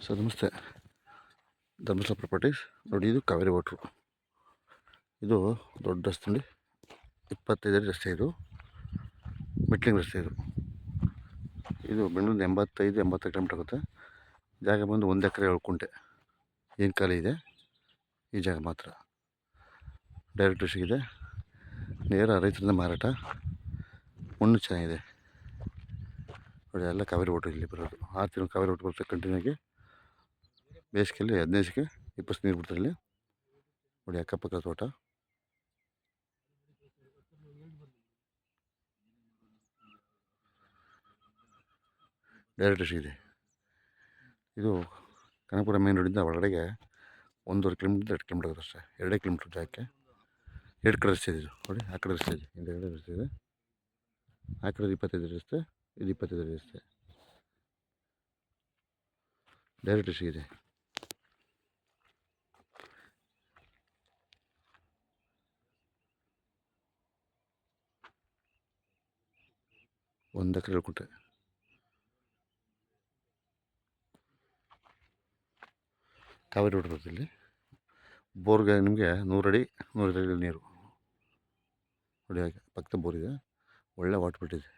Sir ನಮಸ್ತೆ. Dharmasthala properties ನೋಡಿ, ಇದು ಕಾವೇರಿ ವಾಟ್ರು. ಇದು ದೊಡ್ಡ ರಸ್ತೆ ನೋಡಿ, 25 ಅಡಿ ರಸ್ತೆ. ಇದು ಮೆಟ್ಲಿಂಗ್ ರಸ್ತೆ. ಇದು ಬೆಂಗಳೂರಿಂದ 85-86 ಕಿಲೋಮೀಟರ್ ಆಗುತ್ತೆ. ಜಾಗ ಬಂದು 1 ಎಕರೆ 7 ಕುಂಟೆ ಏನು ಖಾಲಿ ಇದೆ. ಈ ಜಾಗ ಮಾತ್ರ ಡೈರೆಕ್ಟ್ ಸಿಗಿದೆ, ನೇರ ರೈತರಿಂದ ಮಾರಾಟ. ಮಣ್ಣು ಚೆನ್ನಾಗಿದೆ ನೋಡಿ. ಎಲ್ಲ ಕಾವೇರಿ ವಾಟ್ರು ಇಲ್ಲಿ ಬರೋದು. 6 ತಿಂಗಳು ಕಾವೇರಿ ವಾಟ್ರು ಬರುತ್ತೆ ಕಂಟಿನ್ಯೂ ಆಗಿ. ಬೇಸಿಗೆಯಲ್ಲಿ 15 ದಿವಸಕ್ಕೆ 20 ನೀರು ಬಿಡ್ತಾರೆ ಇಲ್ಲಿ ನೋಡಿ. ಅಕ್ಕಪಕ್ಕ ತೋಟ. ಡೈರೆಕ್ಟ್ ಇದೆ. ಇದು ಕನಕಪುರ ಮೇನ್ ರೋಡಿಂದ ಒಳಗಡೆಗೆ 1.5 ಕಿಲೋಮೀಟರ್ 2 ಕಿಲೋಮೀಟರ್ ಆಗುತ್ತೆ ಅಷ್ಟೇ. 2 ಕಿಲೋಮೀಟರ್ ಜಾಗಕ್ಕೆ 2 ಕಡೆ ರಸ್ತೆ ಇದೆ. ಇದು ನೋಡಿ, ಆ ಕಡೆ ರಸ್ತೆ ಇದೆ, ಹಿಂದೆ ರಸ್ತೆ ಇದೆ. ಆ ಕಡೆ 25 ಅಡಿ ರಸ್ತೆ, ಇದು 25 ಅಡಿ ರಸ್ತೆ. ಡೈರೆಕ್ಟ್ ಇದೆ. ಒಂದು ಎಕರೆ ಹೇಳ್ಕೊಟ್ಟೆ. ಕಾವೇರಿ ರೋಡ್ ಬರುತ್ತೆ ಇಲ್ಲಿ. ಬೋರ್ಗೆ ನಿಮಗೆ 100 ಅಡಿ 100 ಅಡಿ ನೀರು ನೋಡಿ. ಹಾಗೆ ಪಕ್ಕದ ಬೋರ್ ಇದೆ, ಒಳ್ಳೆ ವಾಟರ್ ಬಿಟ್ಟಿದೆ.